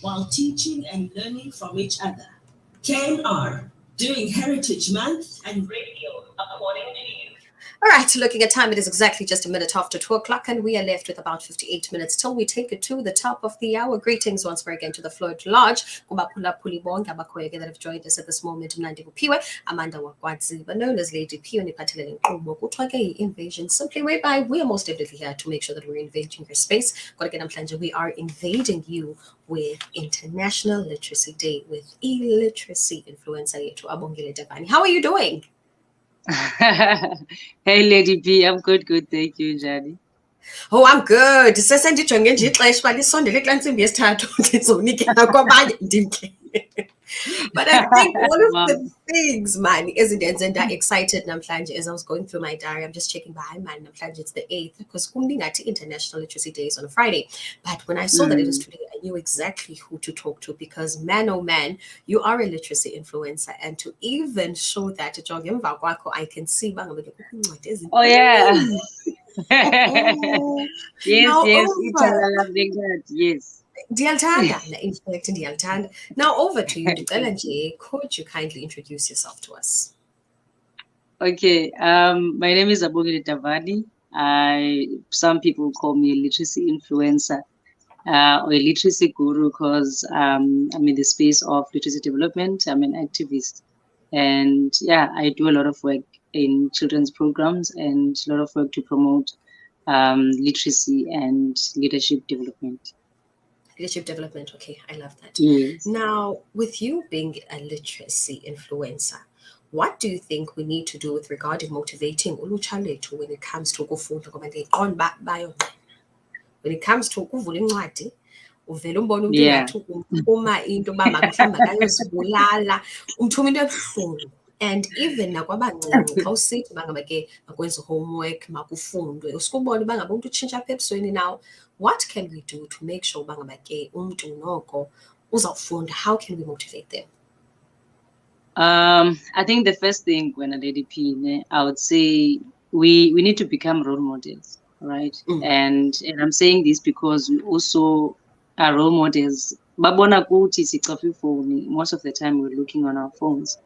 while teaching and learning from each other. KNR, doing Heritage Month and radio according to you. All right, looking at time, it is exactly just a minute after 2 o'clock, and we are left with about 58 minutes till we take it to the top of the hour. Greetings once more again to the Floyd Lodge. Kubaphulaphuli bonke abakhoyo that have joined us at this moment. Mnandi Kuphiwe, Amanda Wakwadziba, known as Lady P, oniphathelele nkqubo kuthiwa ke invasion, simply whereby we are most definitely here to make sure that we're invading your space. Kodwa ke namhlanje we are invading you with International Literacy Day with illiteracy influencer yethu Abongile Davani. How are you doing? Hey, Lady B, I'm good, thank you, Jani. Oh, I'm good. Sesendijonge nje ixesha uba lisondele kulaa ntsimbi yesithathu ndizonikela kwabanye ndimke. But I think one of the things, man, izinto that excited namhlanje as I was going through my diary. I'm just checking by, man, namhlanje it's the 8th because kumningathi International Literacy Day is on a Friday. But when I saw that it was today, I knew exactly who to talk to because man, oh man, you are a literacy influencer. And to even show that to John I can see oh yeah. Yes. Ndiyalthanda, in fact, ndiyalthanda. Now over to you, Ndicela nje, could you kindly introduce yourself to us? Okay, my name is Abongile Davani. Some people call me a literacy influencer or a literacy guru because I'm in the space of literacy development. I'm an activist. And yeah, I do a lot of work in children's programs and a lot of work to promote literacy and leadership development. Leadership development, okay, I love that. Yes. Now, with you being a literacy influencer, what do you think we need to do with regarding motivating ulutsha lethu when it comes to ukufunda ngoba ndiqonda uba bayonqena. When it comes to ukuvula incwadi, uvele umbone umuntu engathi uphuma into uba mhlawumbi makayozibulala, umthuma into ebuhlungu. And even nakwabancinci xa usithi bangaba ke makwenze homework makufundwe usikubona uba ngaba umntu utshintsha apha ebusweni now. What can we do to make sure bangaba ke umntu noko uzawufunda? How can we motivate them? I think the first thing when a Lady P, I would say we need to become role models, right? And I'm saying this because we also are role models. Babona kuthi sichafi phone. Most of the time we're looking on our phones.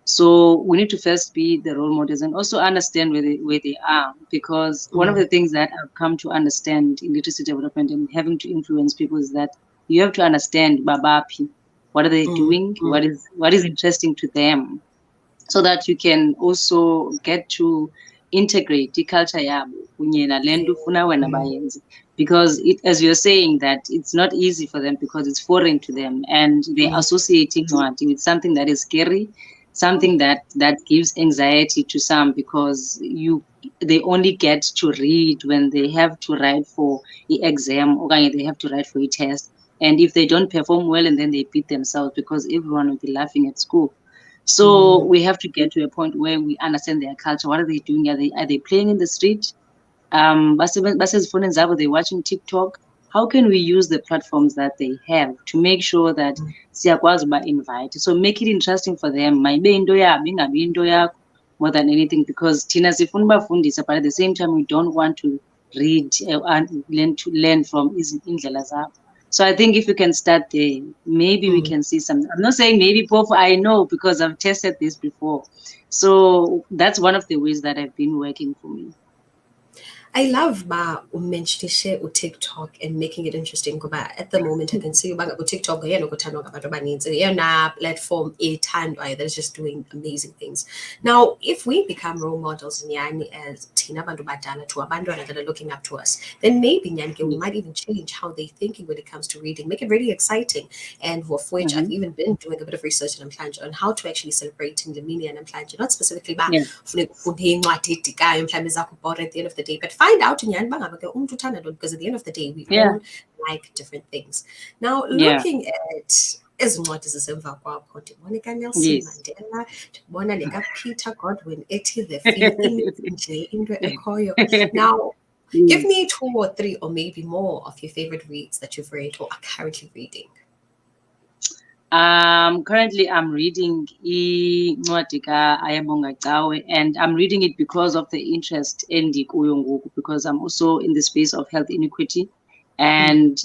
So we need to first be the role models and also understand where they are, because one of the things that I've come to understand in literacy development and having to influence people is that you have to understand Babapi. What are they doing? What is interesting to them, so that you can also get to integrate the culture yabo because as you're saying that it's not easy for them because it's foreign to them and they're associating with something that is scary, something that gives anxiety to some because they only get to read when they have to write for the exam or they have to write for a test. And if they don't perform well and then they beat themselves because everyone will be laughing at school. So we have to get to a point where we understand their culture. What are they doing? Are they playing in the street? They're watching TikTok. How can we use the platforms that they have to make sure that siyakwazi ba invite? So make it interesting for them. Maybe into yabo ingabi into yakho more than anything, because thina sifuna ubafundisa, but at the same time we don't want to read and learn from indlela zabo. So I think if we can start there, maybe we can see something. I'm not saying maybe Popo, I know because I've tested this before. So that's one of the ways that have been working for me. I love mentioning TikTok and making it interesting. At the moment, I can see TikTok platform that is just doing amazing things. Now, if we become role models as Tina Bandu Badala to Abandona that are looking up to us, then maybe we might even change how they're thinking when it comes to reading, make it really exciting. And for which I've even been doing a bit of research on how to actually celebrate in the media and not specifically at the end of the day, but find out because at the end of the day we all like different things. Now looking at ezincwadi zisemva kwakho ndibona kaNelson Mandela, ndibona nekaPeter Godwin ethi the feelings nje into ekhoyo. Now give me 2 or 3 or maybe more of your favorite reads that you've read or are currently reading. Currently I'm reading incwadi kaAyabonga Cawe, and I'm reading it because of the interest in because I'm also in the space of health inequity. And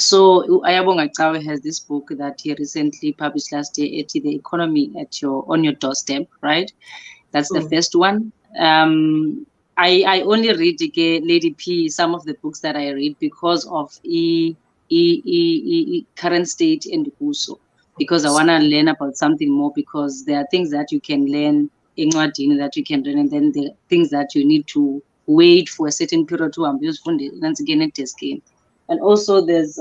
So Ayabonga Chawe has this book that he recently published last year, The Economy on Your Doorstep, right? That's the first one. I only read Lady P, some of the books that I read because of current state and Uso, because I want to learn about something more, because there are things that you can learn in Wadini that you can learn, and then there are things that you need to wait for a certain period to amuse once again it is game. And also there's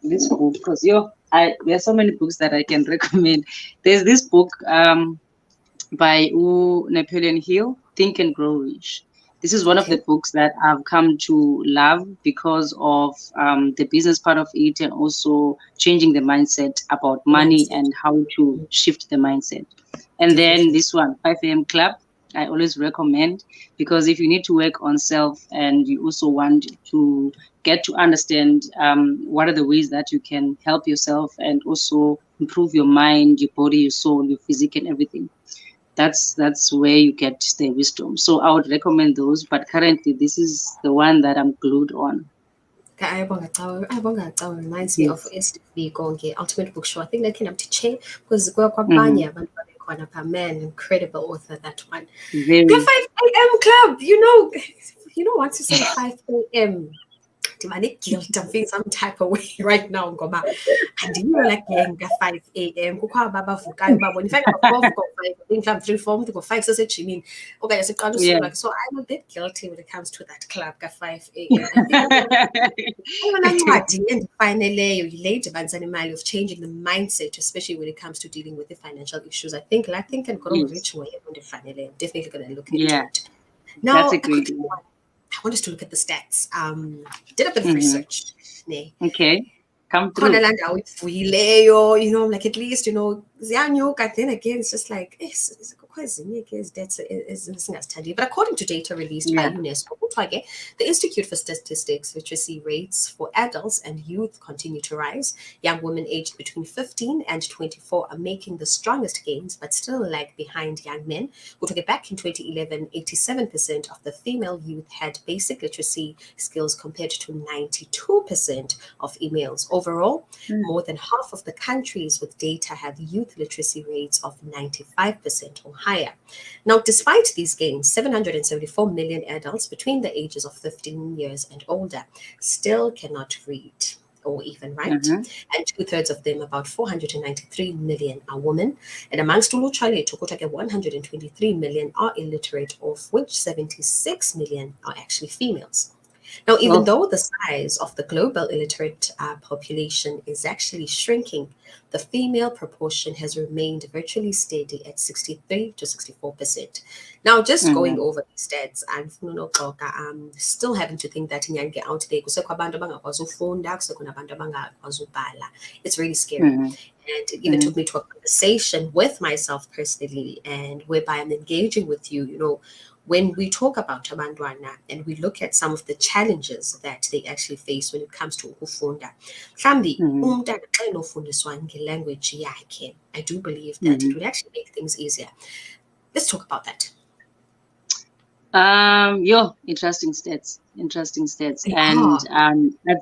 this book, because there are so many books that I can recommend. There's this book by Napoleon Hill, Think and Grow Rich. This is one of the books that I've come to love because of the business part of it, and also changing the mindset about money and how to shift the mindset. And then this one, 5 a.m. Club, I always recommend, because if you need to work on self and you also want to get to understand what are the ways that you can help yourself and also improve your mind, your body, your soul, your physique, and everything. That's where you get the wisdom. So I would recommend those, but currently this is the one that I'm glued on. Ayabonga reminds me of Steve Biko, Ultimate Book Show. I think that came up to change because man, incredible author, that one. The 5 a.m. Club, you know what to say 5 a.m. guilt, I'm feeling some type of way right now. Ngoma, and you know, like 5 a.m. In fact, I'm 3 4 to go 5. So you mean okay? So I'm a bit guilty when it comes to that club. 5 a.m. And finally, you relate of changing the mindset, especially when it comes to dealing with the financial issues. I think and go rich way on the finally. I'm definitely going to look into it. Now, that's a great one. I want us to look at the stats. Did a bit of research. Okay. Come through. Like at least, then again, it's just like, but according to data released by UNESCO, the Institute for Statistics Literacy rates for adults and youth continue to rise. Young women aged between 15 and 24 are making the strongest gains, but still lag behind young men. Back in 2011, 87% of the female youth had basic literacy skills compared to 92% of females. Overall, more than half of the countries with data have youth literacy rates of 95% or higher. Now, despite these gains, 774 million adults between the ages of 15 years and older still cannot read or even write. And 2/3 of them, about 493 million, are women. And amongst Uluchale, 123 million are illiterate, of which 76 million are actually females. Now, even though the size of the global illiterate population is actually shrinking, the female proportion has remained virtually steady at 63 to 64%. Now, just going over these stats, I'm still having to think that out there, it's really scary. And it even took me to a conversation with myself personally, and whereby I'm engaging with you, when we talk about abantwana and we look at some of the challenges that they actually face when it comes to ukufunda. Language, I do believe that it would actually make things easier. Let's talk about that. Interesting stats. And I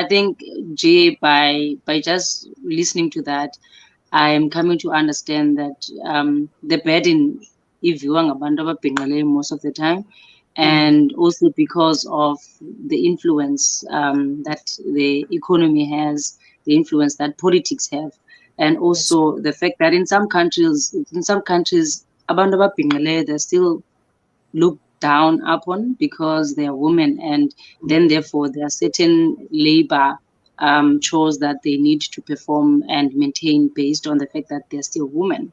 think Jay, by just listening to that, I am coming to understand that the burden most of the time, and also because of the influence that the economy has, the influence that politics have, and also the fact that in some countries they're still looked down upon because they are women, and then therefore there are certain labor chores that they need to perform and maintain based on the fact that they're still women.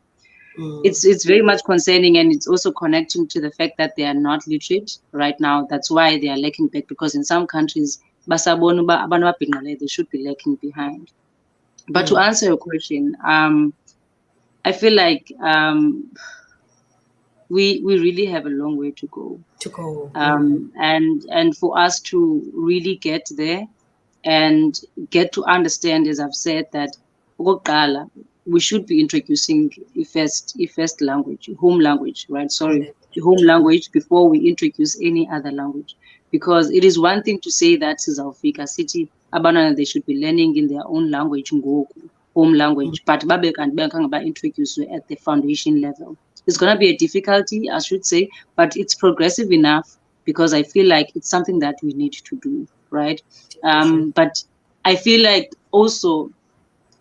It's very much concerning, and it's also connecting to the fact that they are not literate right now. That's why they are lacking back, because in some countries they should be lacking behind. But to answer your question, I feel like we really have a long way to go. And for us to really get there and get to understand, as I've said, that we should be introducing first language, home language, right? Home language before we introduce any other language. because it is one thing to say that sizawufika sithi abantwana they should be learning in their own language home language, but babe kanti bengakhange introduced at the foundation level. It's going to be a difficulty, I should say, but it's progressive enough because I feel like it's something that we need to do, right? But I feel like also,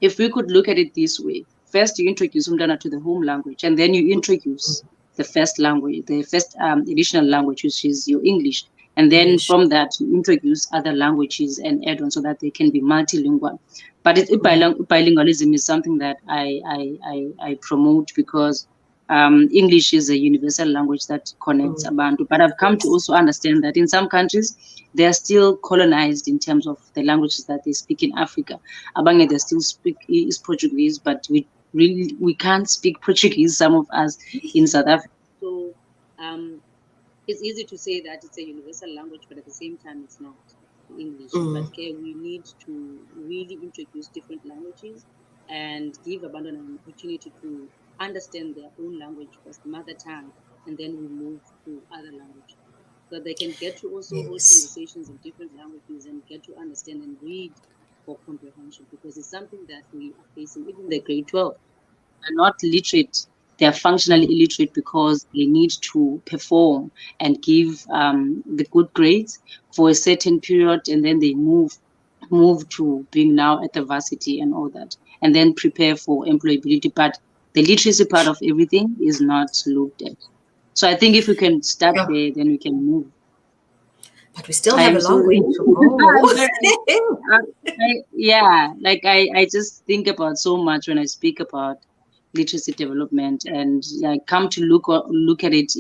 if we could look at it this way, first you introduce umntana to the home language, and then you introduce the first language, the first additional language, which is your English. And then from that, you introduce other languages and add on so that they can be multilingual. But bilingualism is something that I promote because English is a universal language that connects Abantu. But I've come to also understand that in some countries, they are still colonized in terms of the languages that they speak in Africa. Abange, they still speak Portuguese, but we can't speak Portuguese, some of us in South Africa. So it's easy to say that it's a universal language, but at the same time, it's not English. But okay, we need to really introduce different languages and give Abantu an opportunity to understand their own language first, mother tongue, and then we move to other languages. So they can get to also hold conversations in different languages and get to understand and read for comprehension, because it's something that we are facing. Even the grade 12 are not literate. They are functionally illiterate because they need to perform and give the good grades for a certain period, and then they move to being now at the varsity and all that, and then prepare for employability. But the literacy part of everything is not looked at. So I think if we can start there, then we can move. But we still have a long way to go. I just think about so much when I speak about literacy development, and I come to look at it.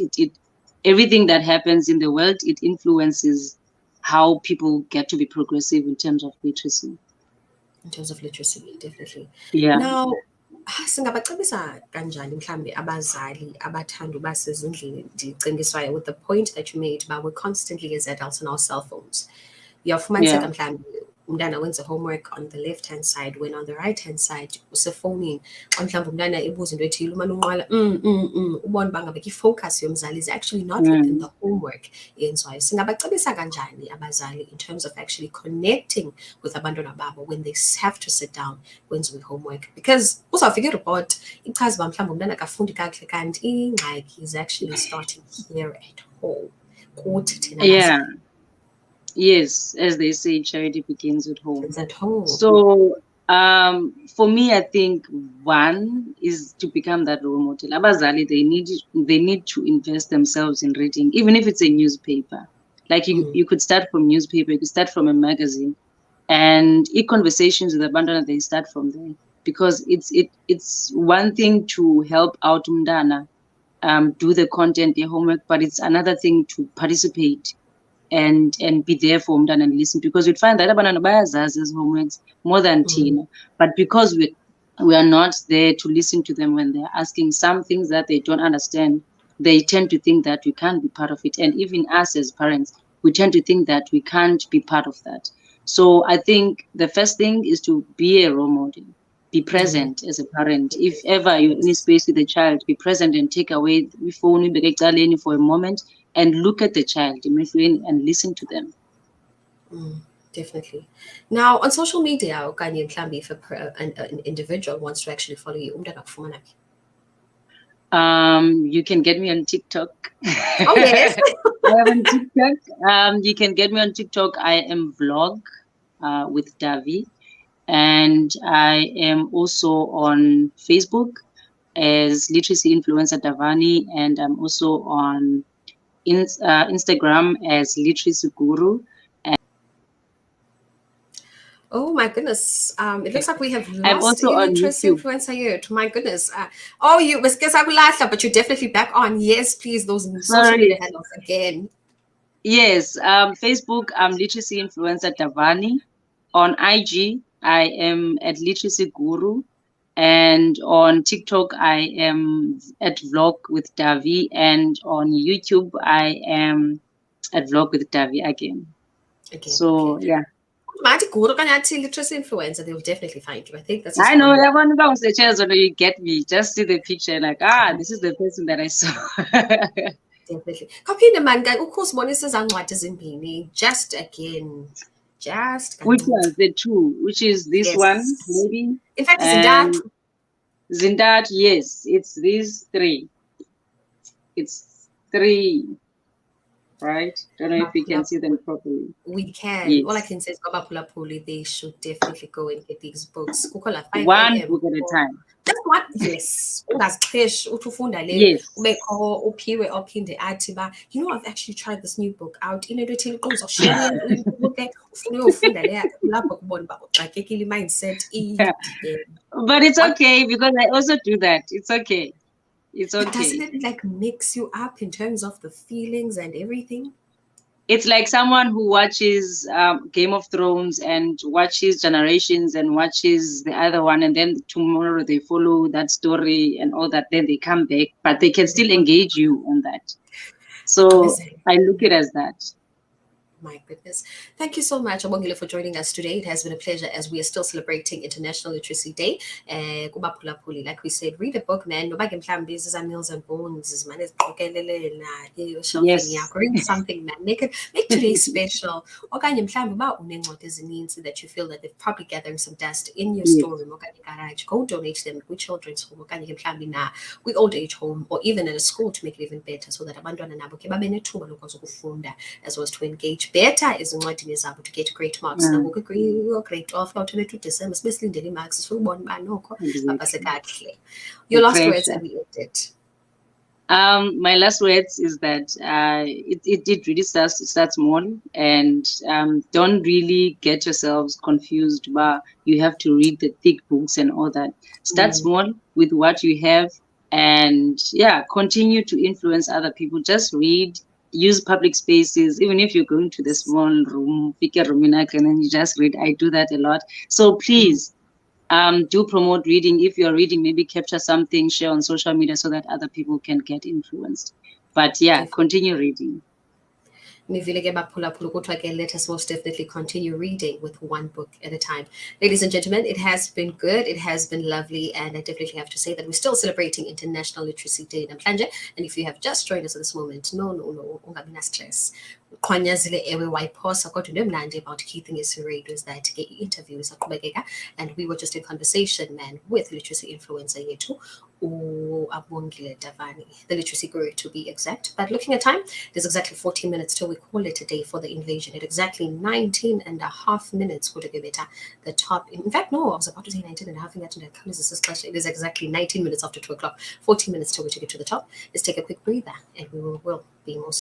Everything that happens in the world, it influences how people get to be progressive in terms of literacy. In terms of literacy, definitely. Yeah. Now, singabacebisa kanjani mhlambe abazali abathanda uba sezindlini ndicingiswayo with the point that you made about we're constantly as adults on our cell phones. Uyafumaniseka mhlambe umntana wenza homework on the left hand side, when on the right hand side usefowunini, xa mhlawumbi umntana ebuza into ethile umane unqwala ubone uba ngabe i-focus yomzali is actually not within the homework yenziwayo. Singabacebisa kanjani abazali in terms of actually connecting with abantwana babo when they have to sit down kwenziwe homework? Because uzawufika ireport ichaza uba mhlawumbi umntana akafundi kakuhle, kanti ingxaki is actually starting here at home kuthi thina Yes, as they say, charity begins at home. It's at home. So for me, I think one is to become that role model. Abazali, they need to invest themselves in reading, even if it's a newspaper. Like you could start from newspaper, you could start from a magazine, and conversations with abandoned, they start from there, because it's one thing to help out umdana do the content, their homework, but it's another thing to participate and be there for umntana and listen, because you'd find that abantwana bayazazi as homeworks more than thina, but because we are not there to listen to them when they're asking some things that they don't understand, they tend to think that we can't be part of it. And even us as parents, we tend to think that we can't be part of that. So I think the first thing is to be a role model, be present as a parent. If ever you're in a space with a child, be present and take away the phone for a moment and look at the child and listen to them. Definitely. Now, on social media, if an individual wants to actually follow you, you can get me on TikTok. Oh, yes. I am on TikTok. You can get me on TikTok. I am vlog with Davi. And I am also on Facebook as Literacy Influencer Davani. And I'm also on Instagram as Literacy Guru. Oh my goodness! It looks like we have lost I'm also on Literacy YouTube. Influencer here. To my goodness! You was but you're definitely back on. Yes, please. Those social media handles again. Yes, Facebook. I'm Literacy Influencer Davani. On IG, I am at Literacy Guru, and on TikTok, I am at Vlog with Davi, and on YouTube, I am at Vlog with Davi again. So yeah. Literacy Influencer, they will definitely find you. I think that's. I know everyone knows the chairs when you get me. Just see the picture, like this is the person that I saw. definitely. Kaphinde man ukusibonisa ezancwadi ezimbini just again. Just Which ones? The two, which is this one, yes. maybe. In fact, And Zindat, yes, it's these three. It's three, right? Don't know if we can see them properly. We can. Yes. All I can say is Puli, they should definitely go and get these books. One book at a time. Just one, yes. Yes. You know, I've actually tried this new book out. You know, mindset. But it's okay because I also do that. It's okay. It's okay. But doesn't it like mix you up in terms of the feelings and everything? It's like someone who watches Game of Thrones and watches Generations and watches the other one, and then tomorrow they follow that story and all that. Then they come back, but they can still engage you on that. So I look at it as that. My goodness. Thank you so much, Abongile, for joining us today. It has been a pleasure as we are still celebrating International Literacy Day. Like we said, read a book, man. These are meals and bones. Yes. Read something, man. Make today special. That you feel that they're probably gathering some dust in your storeroom. Go donate them with children's home. We old age home or even at a school to make it even better so that as well as to engage better ezincwadini zabo to get great marks. Nangoku grade 12 ka-22 December sibesilindele ii-marks sifuna ubona uba noko bapase kakuhle. Your last words and we end it. My last words is that it really starts small, and don't really get yourselves confused, but you have to read the thick books and all that. Start small with what you have, and continue to influence other people. Just read. Use public spaces, even if you're going to the small room, pick a room and then you just read. I do that a lot. So please do promote reading. If you're reading, maybe capture something, share on social media so that other people can get influenced. But continue reading. Let us most definitely continue reading with one book at a time. Ladies and gentlemen, it has been good. It has been lovely. And I definitely have to say that we're still celebrating International Literacy Day in Namhlanje. And if you have just joined us at this moment, no, ungabi na stress. Khwanyazile ewe wayiphosa kodwa into emnandi about Keithing Radio is that interviews aqhubekeka, and we were just in conversation, man, with literacy influencer yethu Abongile Davani, the literacy guru to be exact. But looking at time, there's exactly 14 minutes till we call it a day for the invasion. At exactly 19 and a half minutes would give it the top. In fact, no, I was about to say 19 and a half. It is exactly 19 minutes after 2 o'clock. 14 minutes till we take it to the top. Let's take a quick breather and we will be most